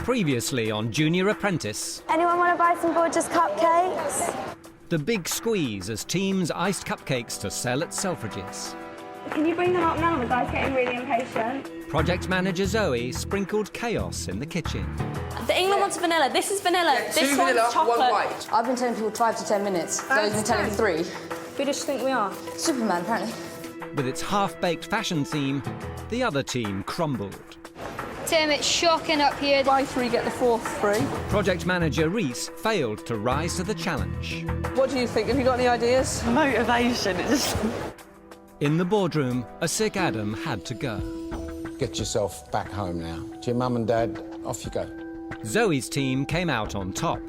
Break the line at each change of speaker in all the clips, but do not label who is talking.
Previously on Junior Apprentice.
Anyone want to buy some gorgeous cupcakes?
The big squeeze as teams iced cupcakes to sell at Selfridges.
Can you bring them up now? The guy's getting really impatient.
Project manager Zoe sprinkled chaos in the kitchen.
The England one's vanilla. This is vanilla.
Yeah,
this
two
one's
vanilla,
chocolate.
one white.
I've been telling people 5 to 10 minutes. Zoe's been telling 3.
Who does she think we are?
Superman, apparently.
With its half-baked fashion theme, the other team crumbled.
Tim, it's shocking up here.
Buy 3, get the 4th free.
Project manager Reese failed to rise to the challenge.
What do you think? Have you got any ideas?
Motivation, it just...
In the boardroom, a sick Adam had to go.
Get yourself back home now. To your mum and dad, off you go.
Zoe's team came out on top.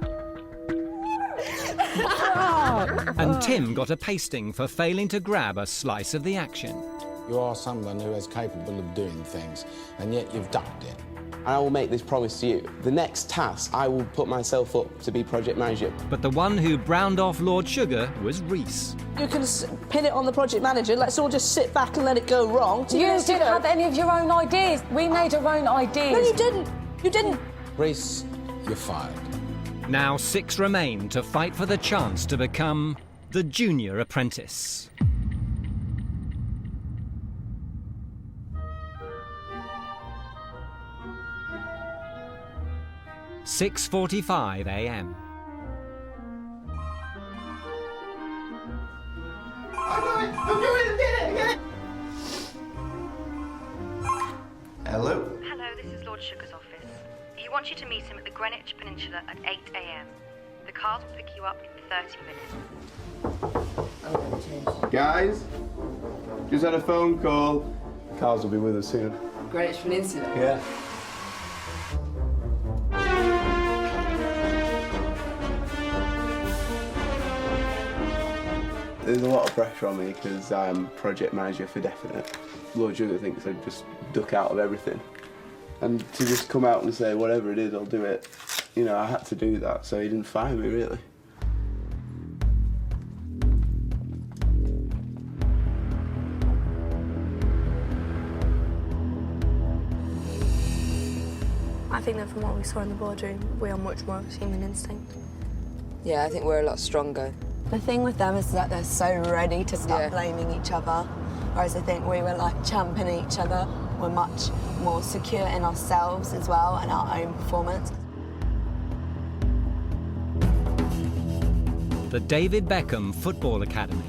And Tim got a pasting for failing to grab a slice of the action.
You are someone who is capable of doing things, and yet you've ducked it.
And I will make this promise to you. The next task, I will put myself up to be project manager.
But the one who browned off Lord Sugar was Reese.
You can pin it on the project manager. Let's all just sit back and let it go wrong.
You didn't have any of your own ideas. We made our own ideas.
No, you didn't. You didn't.
Reese, you're fired.
Now 6 remain to fight for the chance to become the Junior Apprentice. (6:45 a.m).
Hello?
Hello, this is Lord Sugar's office. He wants you to meet him at the Greenwich Peninsula at 8 a.m. The cars will pick you up in 30 minutes.
Guys, just had a phone call. Cars will be with us soon.
Greenwich Peninsula.
Yeah. There's a lot of pressure on me because I'm project manager for definite. Lord Sugar thinks I just duck out of everything. And to just come out and say, whatever it is, I'll do it. You know, I had to do that, so he didn't fire me, really.
I think that from what we saw in the boardroom, we are much more of human instinct.
Yeah, I think we're a lot stronger.
The thing with them is that they're so ready to start blaming each other, whereas I think we were like championing each other. We're much more secure in ourselves as well and our own performance.
The David Beckham Football Academy.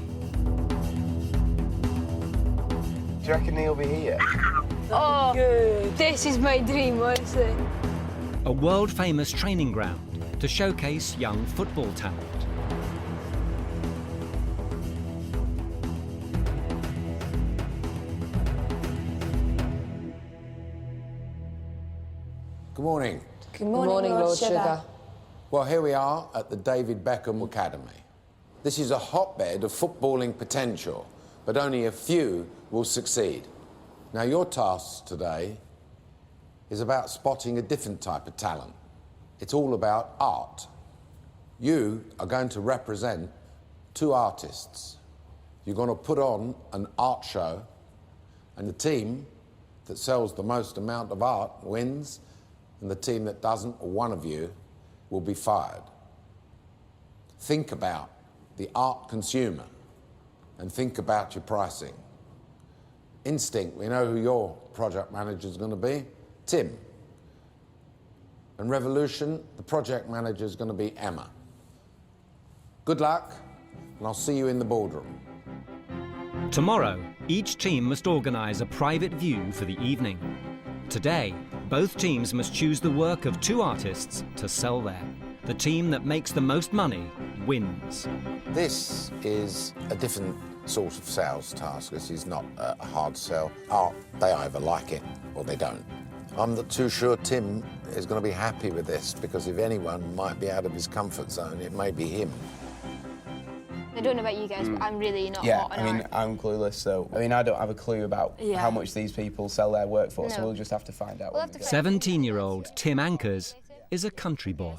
Do you reckon he'll be here?
Oh, good. This is my dream, honestly.
A world-famous training ground to showcase young football talent.
Good morning.
Good morning, Lord Sugar.
Well, here we are at the David Beckham Academy. This is a hotbed of footballing potential, but only a few will succeed. Now, your task today is about spotting a different type of talent. It's all about art. You are going to represent 2 artists. You're going to put on an art show, and the team that sells the most amount of art wins, and the team that doesn't, or one of you, will be fired. Think about the art consumer and think about your pricing. Instinct, we know who your project manager is going to be, Tim. And Revolution, the project manager is going to be Emma. Good luck, and I'll see you in the boardroom.
Tomorrow, each team must organise a private view for the evening. Today, both teams must choose the work of 2 artists to sell there. The team that makes the most money wins.
This is a different sort of sales task. This is not a hard sell. Art, they either like it or they don't. I'm not too sure Tim is going to be happy with this, because if anyone might be out of his comfort zone, it may be him.
I don't know about you guys, but I'm really not
Yeah,
hot on
I mean,
art.
I'm clueless, so... I mean, I don't have a clue about how much these people sell their work for, so
No.
we'll just have to find out.
We'll
when
have
we
to
get
find-
17-year-old Tim Ankers is a country boy.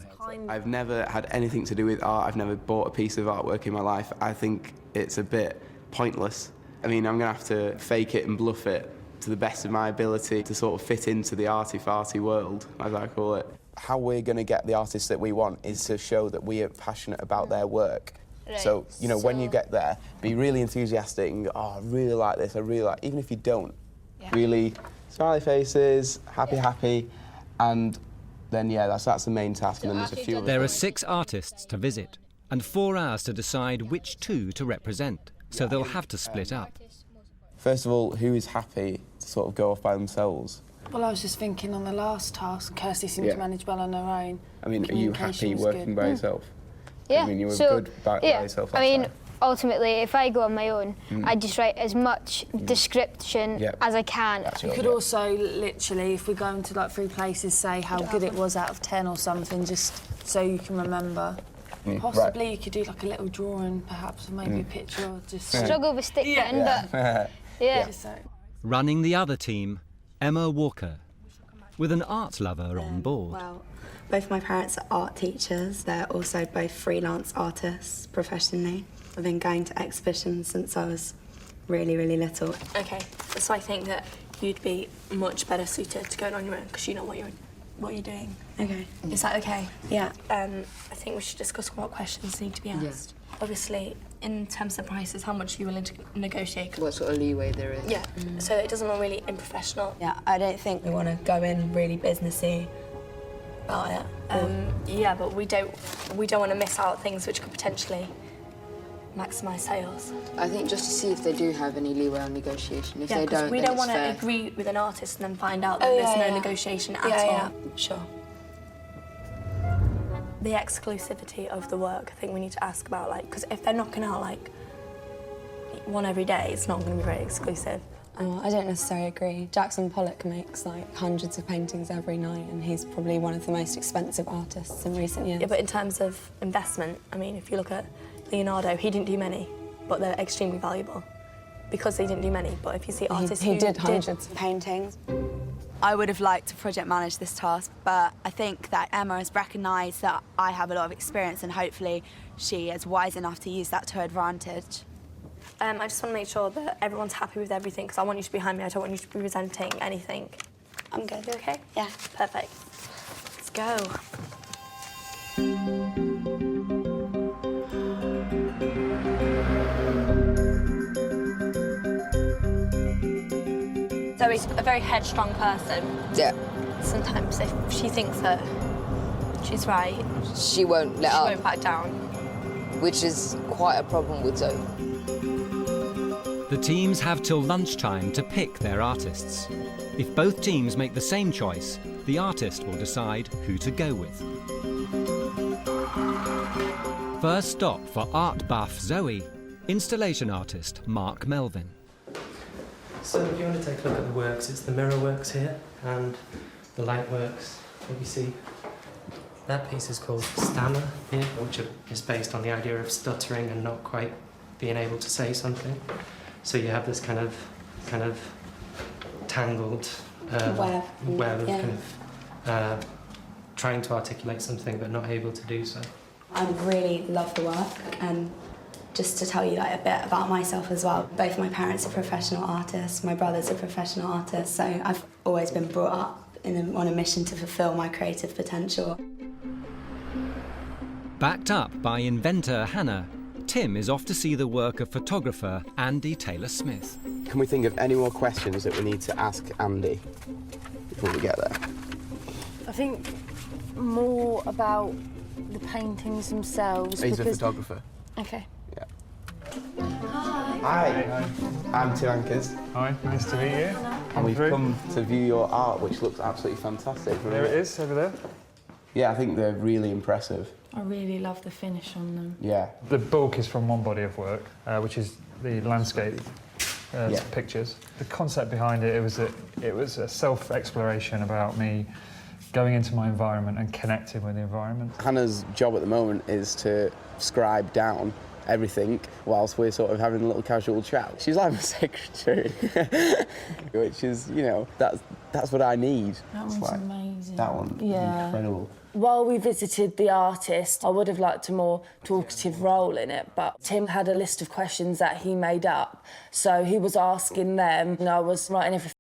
I've never had anything to do with art. I've never bought a piece of artwork in my life. I think it's a bit pointless. I mean, I'm going to have to fake it and bluff it to the best of my ability to sort of fit into the arty-farty world, as I call it. how we're going to get the artists that we want is to show that we are passionate about their work.
Right.
So, you know, when you get there, be really enthusiastic and go, oh, I really like this, I really like... Even if you don't, really smiley faces, happy, and then, yeah, that's the main task, and then there's a few...
There are 6 artists to visit and 4 hours to decide which 2 to represent, so they'll have to split up.
First of all, who is happy to sort of go off by themselves?
Well, I was just thinking on the last task, Kirsty seemed to manage well on her own.
I mean, are you happy working by yourself?
Yeah.
I mean, you were good by yourself last time.
Ultimately, if I go on my own, I just write as much description as I can.
You could also literally, if we're going to like 3 places, say how good it was out of 10 or something, just so you can remember. Possibly you could do like a little drawing, perhaps, or maybe a picture, or just...
Struggle with stick pen, but...
Running the other team, Emma Walker, with an art lover on board.
Well, both my parents are art teachers. They're also both freelance artists professionally. I've been going to exhibitions since I was really, really little. Okay, so I think that you'd be much better suited to going on your own because you know what you're doing. Okay. Is that okay? Yeah. I think we should discuss what questions need to be asked. Yeah. Obviously, in terms of prices, how much are you willing to negotiate?
What sort of leeway there is.
Yeah, so it doesn't look really unprofessional. Yeah, I don't think we want to go in really businessy about it. Yeah, but we don't want to miss out things which could potentially maximise sales.
I think just to see if they do have any leeway on negotiation. If they don't,
we
then
don't want to
fair.
agree with an artist and then find out that there's no negotiation at all. Yeah. Sure. The exclusivity of the work, I think we need to ask about, like, because if they're knocking out, like, one every day, it's not going to be very exclusive. I don't necessarily agree. Jackson Pollock makes, like, hundreds of paintings every night, and he's probably one of the most expensive artists in recent years. Yeah, but in terms of investment, I mean, if you look at Leonardo, he didn't do many, but they're extremely valuable because they didn't do many. But if you see artists
he did hundreds of paintings.
I would have liked to project manage this task, but I think that Emma has recognised that I have a lot of experience and hopefully she is wise enough to use that to her advantage. I just want to make sure that everyone's happy with everything because I want you to be behind me, I don't want you to be presenting anything. I'm good. You okay? Yeah. Perfect. Let's go. Zoe's a very headstrong person.
Yeah.
Sometimes if she thinks that she's right,
she won't let up.
She won't back down.
Which is quite a problem with Zoe.
The teams have till lunchtime to pick their artists. If both teams make the same choice, the artist will decide who to go with. First stop for art buff Zoe, installation artist Mark Melvin.
So if you want to take a look at the works, it's the mirror works here and the light works that you see. That piece is called Stammer here, which is based on the idea of stuttering and not quite being able to say something. So you have this kind of tangled web of kind of trying to articulate something but not able to do so.
I really love the work, and just to tell you like a bit about myself as well. Both my parents are professional artists, my brother's a professional artist, so I've always been brought up on a mission to fulfil my creative potential.
Backed up by inventor Hannah, Tim is off to see the work of photographer Andy Taylor-Smith.
Can we think of any more questions that we need to ask Andy before we get there?
I think more about the paintings themselves.
He's a photographer.
Okay.
Yeah. Hi. I'm Tim Ankers.
Hi, nice to meet you.
And we've come to view your art, which looks absolutely fantastic.
There it is, over there.
Yeah, I think they're really impressive.
I really love the finish on them.
Yeah.
The bulk is from one body of work, which is the landscape pictures. The concept behind it, it was a self-exploration about me going into my environment and connecting with the environment.
Hannah's job at the moment is to scribe down everything whilst we're sort of having a little casual chat. She's like my secretary, which is, you know, that's what I need.
That one's amazing.
That one, incredible.
While we visited the artist, I would have liked a more talkative role in it, but Tim had a list of questions that he made up, so he was asking them, and I was writing everything